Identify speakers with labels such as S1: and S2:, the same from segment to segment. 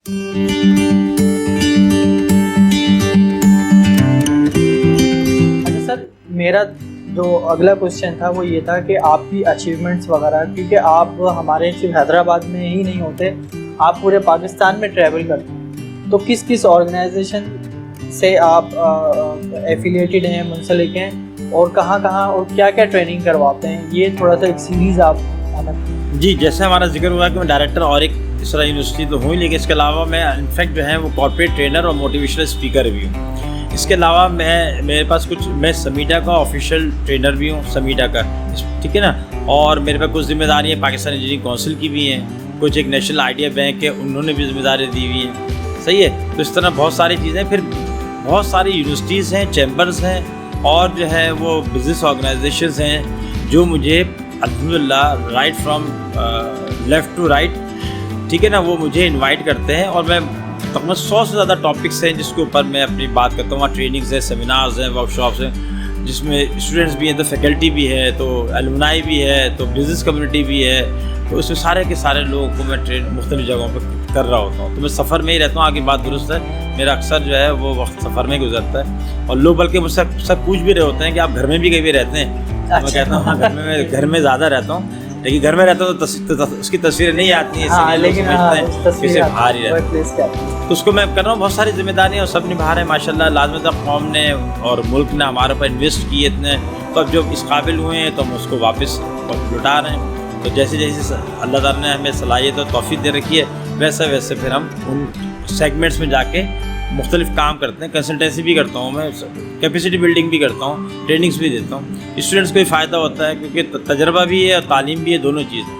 S1: اچھا سر، میرا جو اگلا کوشچن تھا وہ یہ تھا کہ آپ کی اچیومنٹس وغیرہ، کیونکہ آپ ہمارے صرف حیدرآباد میں ہی نہیں ہوتے، آپ پورے پاکستان میں ٹریول کرتے ہیں، تو کس کس آرگنائزیشن سے آپ ایفیلیٹڈ ہیں، منسلک ہیں، اور کہاں کہاں اور کیا کیا ٹریننگ کرواتے ہیں، یہ تھوڑا سا ایک سیریز آپ
S2: جی، جیسے ہمارا ذکر ہوا کہ میں ڈائریکٹر اور ایک اس طرح یونیورسٹی تو ہوں، لیکن اس کے علاوہ میں انفیکٹ جو ہے وہ کارپوریٹ ٹرینر اور موٹیویشنل اسپیکر بھی ہوں۔ اس کے علاوہ میرے پاس میں سمیٹا کا آفیشیل ٹرینر بھی ہوں، سمیٹا کا، ٹھیک ہے نا، اور میرے پاس کچھ ذمہ داریاں پاکستان انجینئرنگ کونسل کی بھی ہیں، کچھ ایک نیشنل آئیڈیا بینک ہے، انہوں نے بھی ذمہ داریاں دی ہوئی ہیں، صحیح ہے۔ تو اس طرح بہت ساری چیزیں، پھر بہت ساری یونیورسٹیز ہیں، چیمبرز ہیں، اور جو ہے وہ بزنس آرگنائزیشنز ہیں جو مجھے الحمدللہ right from left to right, ٹھیک ہے نا، وہ مجھے انوائٹ کرتے ہیں، اور میں تقریباً 100 سے زیادہ ٹاپکس ہیں جس کے اوپر میں اپنی بات کرتا ہوں۔ وہاں ٹریننگز ہیں، سیمینارز ہیں، ورک شاپس ہیں، جس میں اسٹوڈنٹس بھی ہیں، تو فیکلٹی بھی ہے، تو الومنائی بھی ہے، تو بزنس کمیونٹی بھی ہے، تو اس میں سارے کے سارے لوگوں کو میں مختلف جگہوں پہ کر رہا ہوتا ہوں۔ تو میں سفر میں ہی رہتا ہوں، آگے بات درست ہے، میرا اکثر جو ہے وہ وقت سفر میں گزرتا ہے، اور لوگ بلکہ مجھ سے سب پوچھ بھی رہے ہوتے ہیں کہ آپ گھر میں بھی کہیں بھی رہتے ہیں؟ میں کہتا ہوں گھر میں زیادہ رہتا ہوں، لیکن گھر میں رہتا ہوں تو اس کی تصویریں نہیں آتی ہیں، لیکن باہر ہی رہتا ہوں، تو اس کو میں کر رہا ہوں۔ بہت ساری ذمہ داریاں اور سب نبھا رہے ہیں ماشاء اللہ، لازمت قوم نے اور ملک نے ہمارے اوپر انویسٹ کیے اتنے، تو اب جو اس قابل ہوئے ہیں تو ہم اس کو واپس لوٹا رہے ہیں۔ تو جیسے جیسے اللہ تعالیٰ نے ہمیں صلاحیت اور توفیق دے رکھی ہے، ویسے ویسے پھر ہم ان سیگمنٹس میں جا کے مختلف کام کرتے ہیں۔ کنسلٹنسی بھی کرتا ہوں میں، کیپیسٹی بلڈنگ بھی کرتا ہوں، ٹریننگس بھی دیتا ہوں، اسٹوڈنٹس کو بھی فائدہ ہوتا ہے کیونکہ تجربہ بھی ہے اور تعلیم بھی ہے، دونوں چیزیں۔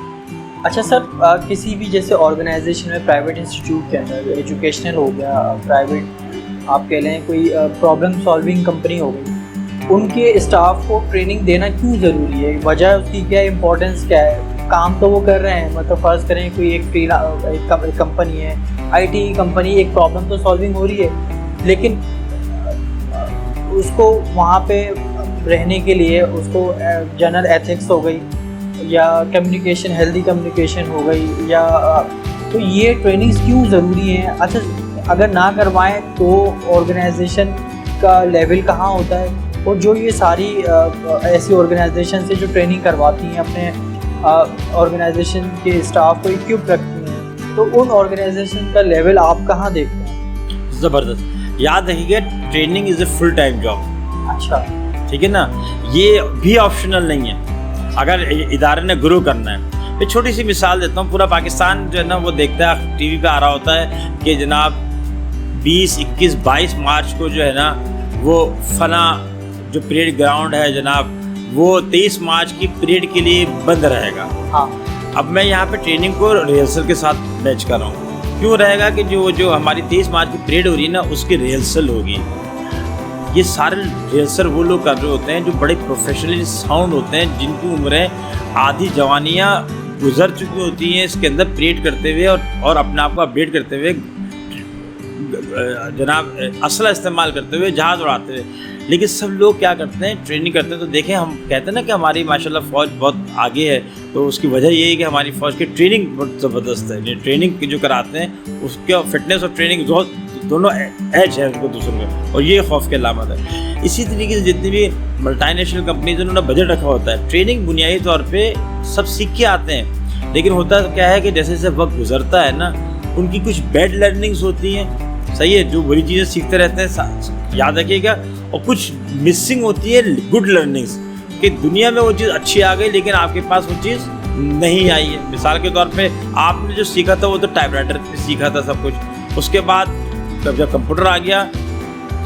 S1: اچھا سر، کسی بھی جیسے آرگنائزیشن میں، پرائیویٹ انسٹیٹیوٹ کے اندر، ایجوکیشنل ہو گیا، پرائیویٹ آپ کہہ لیں، کوئی پرابلم سالونگ کمپنی ہو گئی، ان کے اسٹاف کو ٹریننگ دینا کیوں ضروری ہے؟ وجہ اس کی کیا ہے؟ امپورٹنس کیا ہے؟ کام تو وہ کر رہے ہیں، مطلب فرض کریں کوئی ایک کمپنی ہے، آئی ٹی کمپنی، ایک پرابلم تو سالونگ ہو رہی ہے، لیکن اس کو وہاں پہ رہنے کے لیے اس کو جنرل ایتھکس ہو گئی، یا کمیونیکیشن، ہیلدی کمیونیکیشن ہو گئی، یا تو یہ ٹریننگز کیوں ضروری ہیں؟ اچھا اگر نہ کروائیں تو آرگنائزیشن کا لیول کہاں ہوتا ہے؟ اور جو یہ ساری ایسی آرگنائزیشن سے جو ٹریننگ کرواتی ہیں، اپنے آرگنائزیشن کے اسٹاف کو اکوپ رکھتی ہیں، تو ان آرگنائزیشن کا لیول آپ کہاں دیکھتے ہیں؟
S2: زبردست، یاد رکھیے training is a full time job.
S1: اچھا،
S2: ٹھیک ہے نا، یہ بھی آپشنل نہیں ہے اگر ادارے نے گرو کرنا ہے۔ میں چھوٹی سی مثال دیتا ہوں، پورا پاکستان جو ہے نا وہ دیکھتا ہے، ٹی وی پہ آ رہا ہوتا ہے کہ جناب 20، 21، 22 مارچ کو جو ہے نا وہ فلاں جو پریڈ گراؤنڈ ہے جناب، وہ 23 مارچ کی پریڈ کے لیے بند رہے گا۔
S1: ہاں،
S2: اب میں یہاں پہ ٹریننگ کو ریہرسل کے ساتھ میچ کر رہا ہوں، کیوں رہے گا کہ جو ہماری 23 مارچ کی پریڈ ہو رہی ہے نا، اس کی ریہرسل ہوگی۔ یہ سارے ریہرسل وہ لوگ کر رہے ہوتے ہیں جو بڑے پروفیشنلی ساؤنڈ ہوتے ہیں، جن کی عمریں آدھی جوانیاں گزر چکی ہوتی ہیں اس کے اندر پریڈ کرتے ہوئے اور اپنے آپ کو اپڈیٹ کرتے ہوئے، جناب اسلحہ استعمال کرتے ہوئے، جہاز اڑاتے ہوئے۔ لیکن سب لوگ کیا کرتے ہیں؟ ٹریننگ کرتے ہیں۔ تو دیکھیں، ہم کہتے ہیں نا کہ ہماری ماشاءاللہ فوج بہت آگے ہے، تو اس کی وجہ یہ ہے کہ ہماری فوج کی ٹریننگ بہت زبردست ہے۔ یہ ٹریننگ جو کراتے ہیں اس کا فٹنس اور ٹریننگ دونوں ایج ہے ان کو دوسروں میں، اور یہ خوف کی علامت ہے۔ اسی طریقے سے جتنی بھی ملٹی نیشنل کمپنیز انہوں نے بجٹ رکھا ہوتا ہے، ٹریننگ بنیادی طور پہ سب سیکھ کے آتے ہیں، لیکن ہوتا کیا ہے کہ جیسے جیسے وقت گزرتا ہے نا، ان کی کچھ بیڈ لرننگز ہوتی ہیں، صحیح ہے، جو بری چیزیں سیکھتے رہتے ہیں، یاد رکھیے گا، اور کچھ مسنگ ہوتی ہے گڈ لرننگز، کہ دنیا میں وہ چیز اچھی آ گئی لیکن آپ کے پاس وہ چیز نہیں آئی ہے۔ مثال کے طور پہ آپ نے جو سیکھا تھا وہ تو ٹائپ رائٹر پہ سیکھا تھا سب کچھ، اس کے بعد جب کمپیوٹر آ گیا،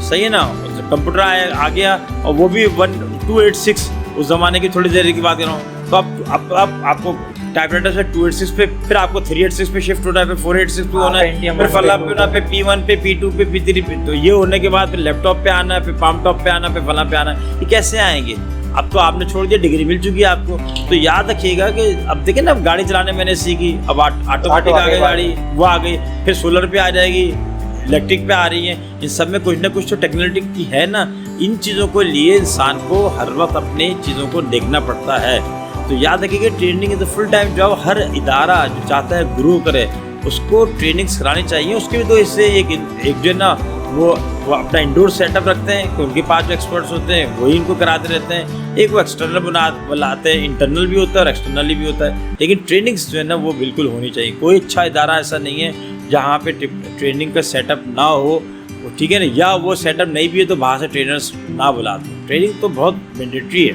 S2: صحیح ہے نا، کمپیوٹر آ گیا، اور وہ بھی 1286، اس زمانے کی تھوڑی دیر کی بات کر رہا ہوں، تو اب آپ کو ٹائپ رائٹر سے 286 پہ، پھر آپ کو 386 پہ شفٹ ہونا ہے، پھر 486 پہ ہونا ہے، پھر فلاں پہ ہونا ہے، پھر P1 پہ، P2 پہ، P3 پہ، تو یہ ہونے کے بعد پھر لیپ ٹاپ پہ آنا ہے، پھر پام ٹاپ پہ آنا ہے، پھر فلاں پہ آنا ہے۔ یہ کیسے آئیں گے؟ اب تو آپ نے چھوڑ دیا، ڈگری مل چکی ہے آپ کو۔ تو یاد رکھیے گا کہ اب دیکھیں نا، اب گاڑی چلانے میں نے سیکھی، اب آٹومیٹک آ گئی گاڑی، وہ آ گئی، پھر سولر پہ آ جائے گی، الیکٹرک پہ آ رہی ہیں، ان سب میں کچھ نہ کچھ تو ٹیکنالوجی کی ہے نا۔ ان چیزوں کو لیے انسان کو ہر وقت اپنے چیزوں کو دیکھنا پڑتا ہے۔ تو یاد رکھیے کہ training is a full time job. ہر ادارہ جو چاہتا ہے گرو کرے، اس کو ٹریننگس کرانی چاہیے. اس کے بھی 2 حصے, ایک جو ہے نا وہ اپنا انڈور سیٹ اپ رکھتے ہیں کہ ان کے پاس جو ایکسپرٹس ہوتے ہیں وہی ان کو کراتے رہتے ہیں. ایک وہ ایکسٹرنل بلاتے ہیں, انٹرنل بھی ہوتا ہے اور ایکسٹرنلی بھی ہوتا ہے. لیکن ٹریننگس جو ہے نا وہ بالکل ہونی چاہیے. کوئی اچھا ادارہ ایسا نہیں ہے جہاں پہ ٹریننگ کا سیٹ اپ نہ ہو, ٹھیک ہے نا, یا وہ سیٹ اپ نہیں بھی ہے تو باہر سے ٹرینرس نہ بلاتے. ٹریننگ تو بہت مینڈیٹری ہے.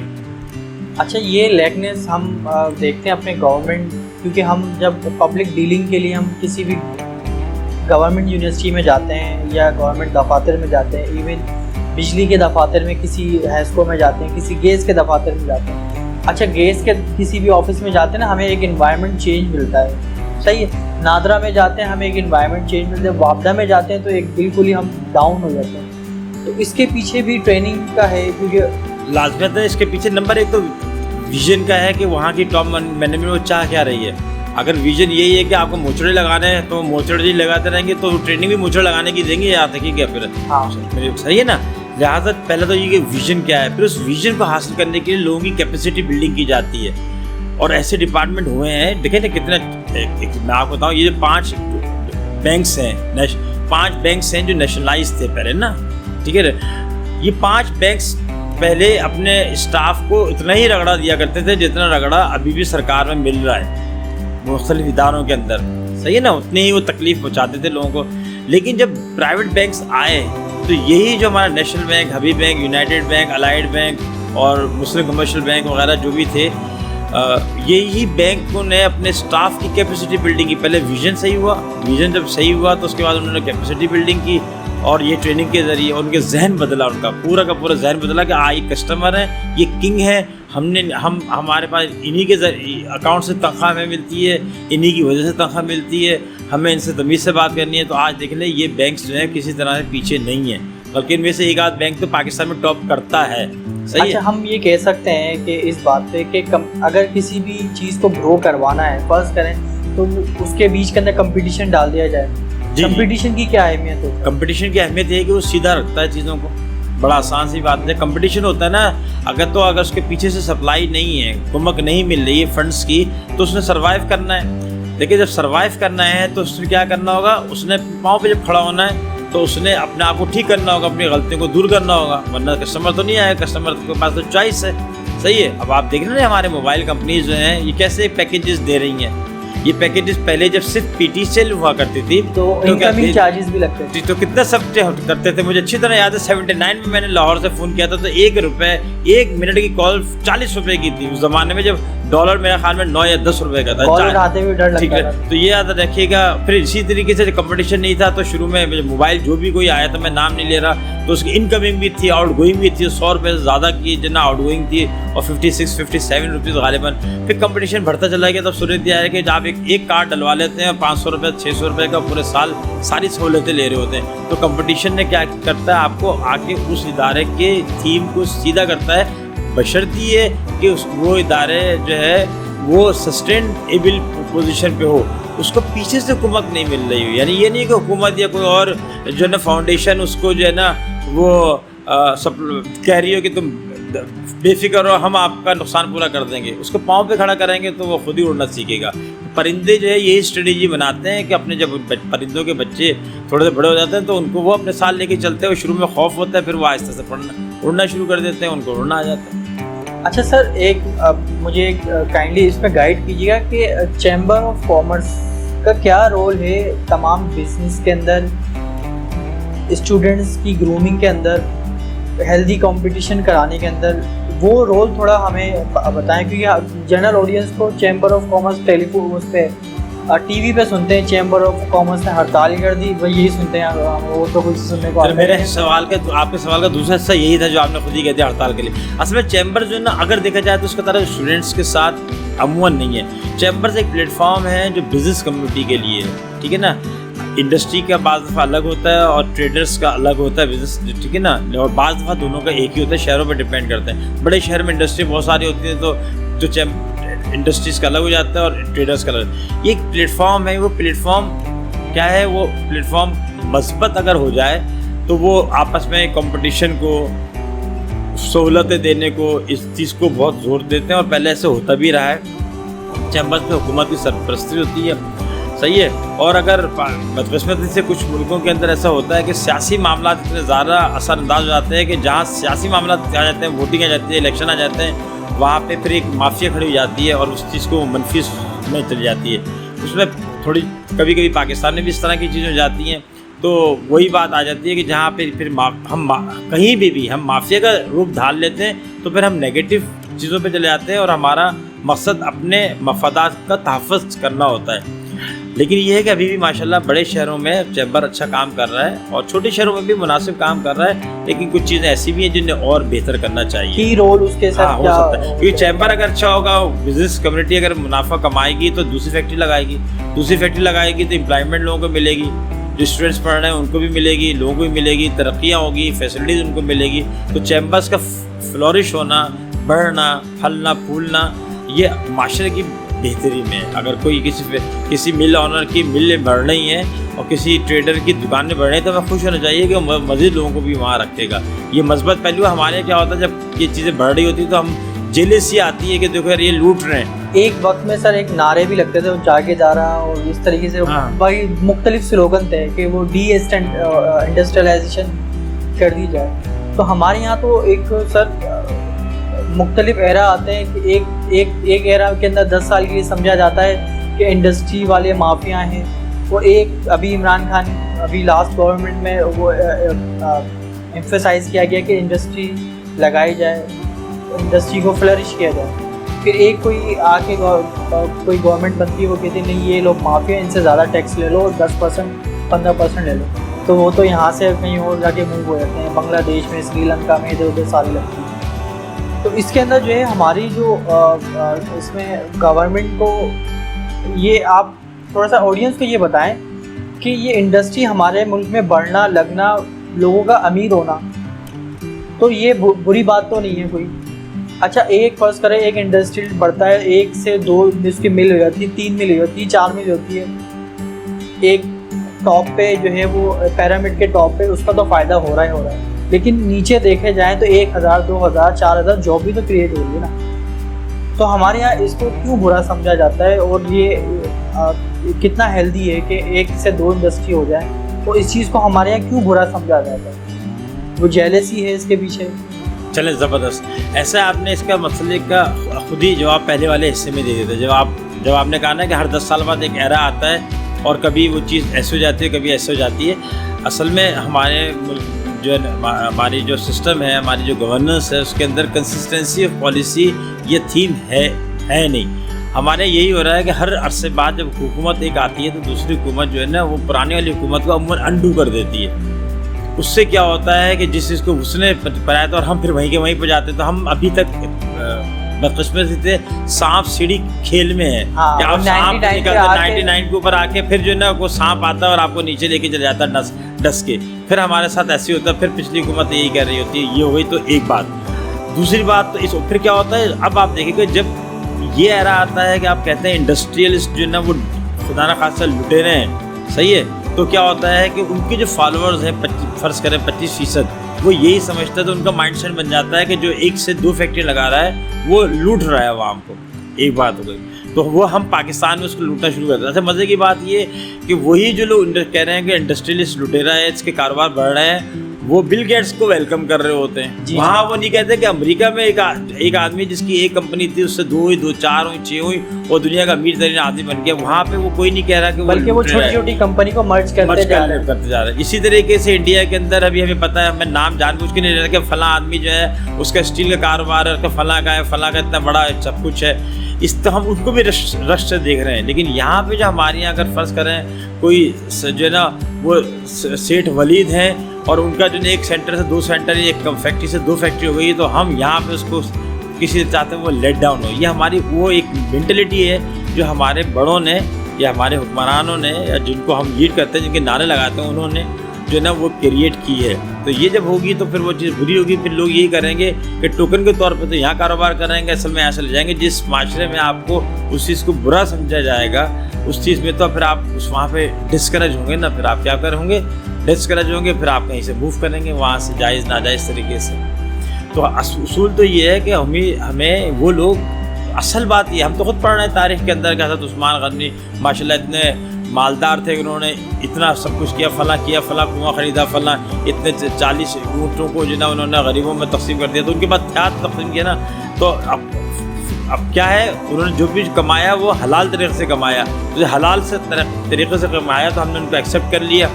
S1: اچھا, یہ لیکنیس ہم دیکھتے ہیں اپنے گورنمنٹ, کیونکہ ہم جب پبلک ڈیلنگ کے لیے ہم کسی بھی گورنمنٹ یونیورسٹی میں جاتے ہیں یا گورنمنٹ دفاتر میں جاتے ہیں, ایون بجلی کے دفاتر میں کسی ہیسکو میں جاتے ہیں, کسی گیس کے دفاتر میں جاتے ہیں. اچھا, گیس کے کسی بھی آفس میں جاتے ہیں نا, ہمیں ایک انوائرمنٹ چینج ملتا ہے, صحیح ہے. نادرا میں جاتے ہیں ہمیں ایک انوائرمنٹ چینج ملتا ہے. وابدہ میں جاتے ہیں تو ایک بالکل ہی ہم ڈاؤن ہو جاتے ہیں. تو اس کے پیچھے بھی ٹریننگ کا ہے, کیونکہ
S2: لازمت ہے. اس کے پیچھے نمبر 1 تو ویژن کا ہے کہ وہاں کی ٹاپ مینجمنٹ وہ چاہ کیا رہی ہے. اگر ویژن یہی ہے کہ آپ کو موچڑے لگانے ہیں تو موچڑے جی لگاتے رہیں گے, تو ٹریننگ بھی موچڑے لگانے کی دیں گے, یاد رکھیے کیا پھر.
S1: ہاں
S2: صحیح ہے نا. لہٰذا پہلے تو یہ کہ ویژن کیا ہے, پھر اس ویژن کو حاصل کرنے کے لیے لوگوں کی کیپیسٹی بلڈنگ کی جاتی ہے. اور ایسے ڈپارٹمنٹ ہوئے ہیں, دیکھیں نا کتنا, میں آپ کو بتاؤں, یہ جو 5 بینکس ہیں, 5 بینکس ہیں جو نیشنلائز تھے پہلے نا, ٹھیک ہے. یہ 5 بینکس پہلے اپنے اسٹاف کو اتنا ہی رگڑا دیا کرتے تھے جتنا رگڑا ابھی بھی سرکار میں مل رہا ہے مختلف اداروں کے اندر, صحیح ہے نا. اتنی ہی وہ تکلیف پہنچاتے تھے لوگوں کو. لیکن جب پرائیویٹ بینکس آئے تو یہی جو ہمارا national bank, Habib bank, united bank, allied bank اور مسلم کمرشل بینک وغیرہ جو بھی تھے, یہی بینکوں نے اپنے اسٹاف کی کیپیسٹی بلڈنگ کی. پہلے ویژن صحیح ہوا, ویژن جب صحیح ہوا تو اس کے بعد انہوں نے کیپیسٹی بلڈنگ کی, اور یہ ٹریننگ کے ذریعے ان کے ذہن بدلا, ان کا پورا ذہن بدلا کہ یہ کسٹمر ہیں, یہ کنگ ہیں, ہمارے پاس انہی کے اکاؤنٹ سے تنخواہ ہمیں ملتی ہے, انہی کی وجہ سے تنخواہ ملتی ہے, ہمیں ان سے تمیز سے بات کرنی ہے. تو آج دیکھ لیں یہ بینکس جو ہیں کسی طرح سے پیچھے نہیں ہیں, بلکہ ان میں سے ایک آدھ بینک تو پاکستان میں ٹاپ کرتا ہے. صحیح.
S1: اچھا, ہم یہ کہہ سکتے ہیں کہ اس بات پہ کہ اگر کسی بھی چیز کو گرو کروانا ہے, فرض کریں تو اس کے بیچ کے اندر کمپٹیشن ڈال دیا جائے. کمپٹیشن کی کیا اہمیت ہے؟
S2: کمپٹیشن کی اہمیت یہ ہے کہ وہ سیدھا رکھتا ہے چیزوں کو. بڑا آسان سی بات ہے. کمپٹیشن ہوتا ہے نا, اگر اس کے پیچھے سے سپلائی نہیں ہے, کمک نہیں مل رہی ہے فنڈس کی, تو اس نے سروائیو کرنا ہے. لیکن جب سروائیو کرنا ہے تو اس نے کیا کرنا ہوگا, اس نے پاؤں پہ جب کھڑا ہونا ہے تو اس نے اپنے آپ کو ٹھیک کرنا ہوگا, اپنی غلطیوں کو دور کرنا ہوگا, ورنہ کسٹمر تو نہیں آئے. کسٹمر کے پاس تو چوائس ہے. صحیح ہے. اب آپ دیکھ رہے ہیں ہمارے موبائل کمپنیز جو ہیں یہ کیسے پیکیجز دے رہی ہیں. یہ پیکیجز پہلے جب صرف پی ٹی سیل ہوا کرتی تھی
S1: تو انکمنگ چارجز بھی لگتے تھے,
S2: تو کتنا سب کرتے تھے. مجھے اچھی طرح یاد ہے 79 میں میں نے لاہور سے فون کیا تھا تو 1 روپے 1 منٹ کی کال 40 روپے کی تھی. اس زمانے میں جب ڈالر میرے خیال میں 9 یا 10 روپے کا تھا. ٹھیک ہے, تو یہ یاد رکھیے گا. پھر اسی طریقے سے کمپٹیشن نہیں تھا تو شروع میں موبائل جو بھی کوئی آیا تھا, میں نام نہیں لے رہا, تو اس کی انکمنگ بھی تھی, آؤٹ گوئنگ بھی تھی. 100 روپے سے زیادہ کی جتنا آؤٹ گوئنگ تھی, اور 56-57 روپیز غالباً. پھر کمپٹیشن بڑھتا چلا گیا. تب صورت یہ ہے کہ جب آپ ایک کارڈ ڈلوا لیتے ہیں 500 روپے 600 روپے کا پورے سال ساری سہولتیں لے رہے ہوتے ہیں. تو کمپٹیشن نے کیا کرتا ہے, آپ کو آ کے اس ادارے کے تھیم کو سیدھا کرتا ہے, بشرط یہ کہ وہ ادارے جو ہے وہ سسٹینیبل پوزیشن پہ ہو, اس کو پیچھے سے کمک نہیں مل رہی ہو. یعنی یہ نہیں کہ حکومت یا کوئی اور جو ہے نا فاؤنڈیشن اس کو جو ہے نا وہ سب کہہ رہی ہو کہ تم بے فکر ہو, ہم آپ کا نقصان پورا کر دیں گے. اس کو پاؤں پہ کھڑا کریں گے تو وہ خود ہی اڑنا سیکھے گا. پرندے جو ہے یہی اسٹریٹجی بناتے ہیں کہ اپنے جب پرندوں کے بچے تھوڑے سے بڑے ہو جاتے ہیں تو ان کو وہ اپنے ساتھ لے کے چلتے ہیں. شروع میں خوف ہوتا ہے, پھر وہ آہستہ سے اڑنا شروع کر دیتے ہیں, ان کو اڑنا آ جاتا ہے.
S1: اچھا سر, مجھے ایک کائنڈلی اس میں گائیڈ کیجیے گا کہ چیمبر آف کامرس کا کیا رول ہے تمام بزنس کے اندر, اسٹوڈنٹس کی گرومنگ کے اندر, ہیلدی کمپٹیشن کرانے کے اندر. وہ رول تھوڑا ہمیں بتائیں, کیونکہ جنرل آڈینس کو chamber of commerce telephone اس پہ ٹی وی پہ سنتے ہیں چیمبر آف کامرس نے ہڑتال کر دی, وہ یہی سنتے ہیں, وہ تو کچھ سننے کو.
S2: میرے سوال کا, آپ کے سوال کا دوسرا حصہ یہی تھا جو آپ نے خود ہی کہتے ہیں ہڑتال کے لیے. اصل میں چیمبر جو ہے نا اگر دیکھا جائے تو اس کا طرح اسٹوڈنٹس کے ساتھ عموماً نہیں ہے. چیمبرز ایک پلیٹ فارم ہے جو بزنس کمیونٹی کے لیے ہے, ٹھیک ہے نا. انڈسٹری کا بعض دفعہ الگ ہوتا ہے اور ٹریڈرس کا الگ ہوتا ہے بزنس, ٹھیک ہے نا. اور بعض دفعہ دونوں کا ایک ہی ہوتا ہے, شہروں پہ ڈپینڈ کرتے ہیں. بڑے شہر میں انڈسٹری بہت ساری ہوتی ہے تو جو انڈسٹریز کا الگ ہو جاتا ہے اور ٹریڈرس کا الگ. یہ ایک پلیٹ فارم ہے. وہ پلیٹ فارم کیا ہے, وہ پلیٹ فارم مثبت اگر ہو جائے تو وہ آپس میں کمپٹیشن کو, سہولتیں دینے کو, اس چیز کو بہت زور دیتے ہیں, اور پہلے ایسے ہوتا بھی رہا ہے. چیمبرز میں حکومت کی سرپرستی ہوتی ہے, صحیح ہے. اور اگر بدقسمتی سے کچھ ملکوں کے اندر ایسا ہوتا ہے کہ سیاسی معاملات اتنے زیادہ اثر انداز ہو جاتے ہیں کہ جہاں سیاسی معاملات آ جاتے ہیں, ووٹنگ آ جاتی ہے, الیکشن آ جاتے ہیں, وہاں پہ پھر ایک مافیا کھڑی ہو جاتی ہے اور اس چیز کو منفی میں چلی جاتی ہے. اس میں تھوڑی کبھی کبھی پاکستان میں بھی اس طرح کی چیزیں ہو جاتی ہیں. تو وہی بات آ جاتی ہے کہ جہاں پہ پھر ہم کہیں بھی ہم مافیا کا روپ ڈھال لیتے ہیں تو پھر ہم نیگیٹو چیزوں پہ چلے جاتے ہیں اور ہمارا مقصد اپنے مفادات کا تحفظ کرنا ہوتا ہے. لیکن یہ ہے کہ ابھی بھی ماشاءاللہ بڑے شہروں میں چیمبر اچھا کام کر رہا ہے اور چھوٹے شہروں میں بھی مناسب کام کر رہا ہے, لیکن کچھ چیزیں ایسی بھی ہیں جنہیں اور بہتر کرنا چاہیے.
S1: کی رول اس کے ساتھ
S2: ہو سکتا ہے کیونکہ چیمبر اگر اچھا ہوگا, بزنس کمیونٹی اگر منافع کمائے گی تو دوسری فیکٹری لگائے گی, دوسری فیکٹری لگائے گی تو امپلائمنٹ لوگوں کو ملے گی, جو اسٹوڈنٹس پڑھ رہے ہیں ان کو بھی ملے گی, لوگوں کو بھی ملے گی, ترقیاں ہوگی, فیسلٹیز ان کو ملے گی. تو چیمبرس کا فلورش ہونا, بڑھنا, پھلنا پھولنا یہ معاشرے کی بہتری میں. اگر کوئی کسی مل آنر کی مل بڑھ رہی ہے اور کسی ٹریڈر کی دکانیں بڑھ رہی ہیں تو ہمیں خوش ہونا چاہیے کہ وہ مزید لوگوں کو بھی وہاں رکھے گا. یہ مثبت پہلو. ہمارے کیا ہوتا ہے جب یہ چیزیں بڑھ رہی ہوتی تو ہم جیلسی آتی ہے کہ دیکھو یار یہ لوٹ رہے ہیں.
S1: ایک وقت میں سر ایک نعرے بھی لگتے تھے وہ جا کے جا رہا, اور اس طریقے سے بھائی مختلف سلوگن تھے کہ وہ انڈسٹریلائزیشن کر دی جائے. تو ہمارے یہاں تو ایک سر مختلف ایرا آتے ہیں کہ ایک ایرا کے اندر 10 سال کے لیے سمجھا جاتا ہے کہ انڈسٹری والے مافیا ہیں. وہ ایک ابھی عمران خان ابھی لاسٹ گورنمنٹ میں وہ ایمفیسائز کیا گیا کہ انڈسٹری لگائی جائے, انڈسٹری کو فلرش کیا جائے. پھر ایک کوئی آ کے کوئی گورنمنٹ بنتی ہے وہ کہتی ہے نہیں یہ لوگ مافیا, ان سے زیادہ ٹیکس لے لو, 10% 15% لے لو. تو وہ تو یہاں سے کہیں اور جا کے موو ہو جاتے ہیں, بنگلہ دیش میں, سری لنکا میں, ادھر ادھر ساری لگتی ہے. تو اس کے اندر جو ہے ہماری جو اس میں گورنمنٹ کو یہ آپ تھوڑا سا آڈینس کو یہ بتائیں کہ یہ انڈسٹری ہمارے ملک میں بڑھنا لگنا, لوگوں کا امیر ہونا, تو یہ بری بات تو نہیں ہے کوئی. اچھا ایک فرض کرے ایک انڈسٹری بڑھتا ہے, 1 سے 2 اس کی مل ہو جاتی ہے, 3 مل ہو جاتی ہے, 4 مل ہوتی ہے. ایک ٹاپ پہ جو ہے وہ پیرامڈ کے ٹاپ پہ اس کا تو فائدہ ہو رہا ہے, لیکن نیچے دیکھے جائیں تو 1000 2000 4000 جاب بھی تو کریٹ ہو رہی ہے نا. تو ہمارے یہاں اس کو کیوں برا سمجھا جاتا ہے, اور یہ کتنا ہیلدی ہے کہ 1 سے 2 انڈسٹری ہو جائے, تو اس چیز کو ہمارے یہاں کیوں برا سمجھا جاتا ہے؟ وہ جیلسی ہے اس کے پیچھے.
S2: چلیں زبردست. ایسا آپ نے اس کا مسئلے کا خود ہی جواب پہلے والے حصے میں دے دیتے. جب آپ نے کہا نا کہ ہر 10 سال بعد ایک ایرا آتا ہے اور کبھی وہ چیز ایسے ہو جاتی ہے کبھی ایسے ہو جاتی ہے. اصل میں ہمارے ملک جو ہماری جو سسٹم ہے, ہماری جو گورننس ہے, اس کے اندر کنسسٹنسی آف پالیسی یہ تھیم ہے نہیں. ہمارے یہی ہو رہا ہے کہ ہر عرصے بعد جب حکومت ایک آتی ہے تو دوسری حکومت جو ہے نا وہ پرانی والی حکومت کو عموماً انڈو کر دیتی ہے. اس سے کیا ہوتا ہے کہ جس چیز کو اس نے پڑھایا تھا اور ہم پھر وہیں کے وہیں پہ جاتے ہیں, تو ہم ابھی تک بدقسمتی سے سانپ سیڑھی کھیل میں ہے کہ آپ سانپ نکلتے 99 کے اوپر آ کے پھر جو ہے نا وہ سانپ آتا ہے اور آپ کو نیچے لے کے چلا جاتا ہے ڈس کے. پھر ہمارے ساتھ ایسے ہوتا ہے, پھر پچھلی حکومت یہی کہہ رہی ہوتی ہے. یہ ہو گئی تو ایک بات. دوسری بات تو پھر کیا ہوتا ہے, اب آپ دیکھیں کہ جب یہ ایرا آتا ہے کہ آپ کہتے ہیں انڈسٹریلسٹ جو ہے نا وہ خدا نہ خاصہ لٹیرے ہیں, صحیح ہے, تو کیا ہوتا ہے کہ ان کے جو فالوورز ہیں فرض کریں 25%, وہ یہی سمجھتا ہے, تو ان کا مائنڈ سیٹ بن جاتا ہے کہ جو 1 سے 2 فیکٹری لگا رہا ہے وہ لوٹ رہا ہے عوام کو. ایک بات ہو گئی. تو وہ ہم پاکستان میں اس کو لوٹنا شروع کرتے ہیں. اچھا مزے کی بات یہ کہ وہی جو لوگ کہہ رہے ہیں کہ انڈسٹریلسٹ لٹیرا ہے, اس کے کاروبار بڑھ رہے ہیں, وہ بل گیٹس کو ویلکم کر رہے ہوتے ہیں. وہاں وہ نہیں کہتے کہ امریکہ میں ایک آدمی جس کی ایک کمپنی تھی اس سے 2 ہوئی 2 4 ہوئی 6 ہوئی اور دنیا کا امیر ترین آدمی بن گیا, وہاں پہ وہ کوئی نہیں کہہ رہا کہ
S1: بلکہ وہ چھوٹی چھوٹی کمپنی کو مرج کرتے جا رہے ہیں.
S2: اسی طریقے سے انڈیا کے اندر ابھی ہمیں پتہ ہے, ہمیں نام جان بوجھ کے نہیں رہتا کہ فلاں آدمی جو ہے اس کا اسٹیل کا کاروبار ہے, فلاں کا ہے, فلاں کا اتنا بڑا سب کچھ ہے. اس طرح ہم ان کو بھی رش سے دیکھ رہے ہیں. لیکن یہاں پہ جو ہمارے یہاں اگر فرض کریں کوئی جو ہے نا وہ سیٹھ ولید ہیں اور ان کا جو ہے ایک سینٹر سے 2 سینٹر, ایک فیکٹری سے 2 فیکٹری ہو گئی, تو ہم یہاں پہ اس کو کسی چاہتے ہیں وہ لیٹ ڈاؤن ہو. یہ ہماری وہ ایک مینٹلٹی ہے جو ہمارے بڑوں نے یا ہمارے حکمرانوں نے یا جن کو ہم لیڈ کرتے ہیں, جن کے نعرے لگاتے ہیں, انہوں نے جو ہے نا وہ کریٹ کی ہے. تو یہ جب ہوگی تو پھر وہ چیز بری ہوگی. پھر لوگ یہی کریں گے کہ ٹوکن کے طور پہ تو یہاں کاروبار کریں گے, اصل میں ایسے لے جائیں گے. جس معاشرے میں آپ کو اس چیز کو برا سمجھا جائے گا اس چیز میں, تو پھر آپ وہاں پہ ڈسکریج ہوں گے نا. پھر آپ کیا کر ہوں گے, ڈسکریج ہوں گے, پھر آپ کہیں سے موو کریں گے وہاں سے جائز ناجائز طریقے سے. تو اصول تو یہ ہے کہ ہمیں وہ لوگ, اصل بات یہ ہم تو خود پڑھ رہے ہیں تاریخ کے اندر کہ حضرت عثمان غنی ماشاء اللہ اتنے مالدار تھے, انہوں نے اتنا سب کچھ کیا, فلاں کنواں خریدا, فلاں اتنے 40 اونٹوں کو جو نا انہوں نے غریبوں میں تقسیم کر دیا, تو ان کے بعد کیا تقسیم کیا نا. تو اب کیا ہے, انہوں نے جو بھی کمایا وہ حلال طریقے سے کمایا, جو حلال سے طریقے سے کمایا تو ہم نے ان کو ایکسیپٹ کر لیا.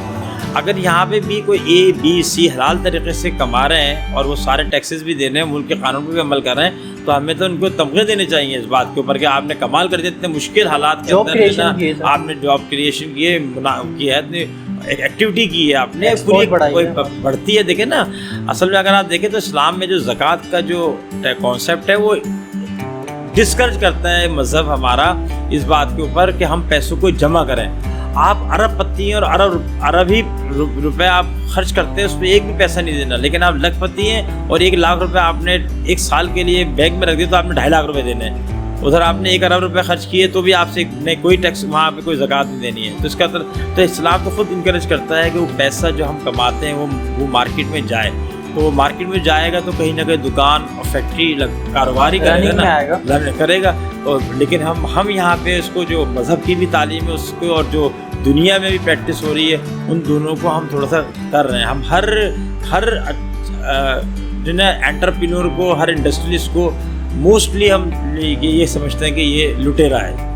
S2: اگر یہاں پہ بھی کوئی اے بی سی حلال طریقے سے کما رہے ہیں اور وہ سارے ٹیکسز بھی دے رہے ہیں, ملک کے قانون پہ بھی عمل کر رہے ہیں, تو ہمیں تو ان کو تمغے دینے چاہیے اس بات کے اوپر کہ آپ نے کمال کر دیا, اتنے مشکل حالات کے اندر آپ نے جاب کریشن کی ہے, اتنی ایکٹیویٹی کی ہے آپ نے پوری بڑھتی ہے. دیکھیں نا, اصل میں اگر آپ دیکھیں تو اسلام میں جو زکوٰۃ کا جو کانسیپٹ ہے وہ ڈسکریج کرتا ہے مذہب ہمارا اس بات کے اوپر کہ ہم پیسوں کو جمع کریں. آپ ارب پتی ہیں اور ارب ہی روپے آپ خرچ کرتے ہیں, اس پہ ایک بھی پیسہ نہیں دینا, لیکن آپ لکھ پتی ہیں اور 1 لاکھ روپے آپ نے 1 سال کے لیے بینک میں رکھ دیا تو آپ نے 2.5 لاکھ روپے دینے ہیں. ادھر آپ نے 1 ارب روپے خرچ کیے تو بھی آپ سے کوئی ٹیکس وہاں پہ کوئی زکوٰۃ نہیں دینی ہے. تو اس کا تو اسلام تو خود انکریج کرتا ہے کہ وہ پیسہ جو ہم کماتے ہیں وہ مارکیٹ میں جائے, تو وہ مارکیٹ میں جائے گا تو کہیں نہ کہیں دکان اور فیکٹری کاروبار ہی کرے گا. لیکن ہم یہاں پہ اس کو جو مذہب کی بھی تعلیم ہے اس کو, اور جو دنیا میں بھی پریکٹس ہو رہی ہے, ان دونوں کو ہم تھوڑا سا کر رہے ہیں. ہم ہر جو نا انٹرپرینور کو, ہر انڈسٹریلسٹ کو موسٹلی ہم یہ سمجھتے ہیں کہ یہ لٹیرا ہے.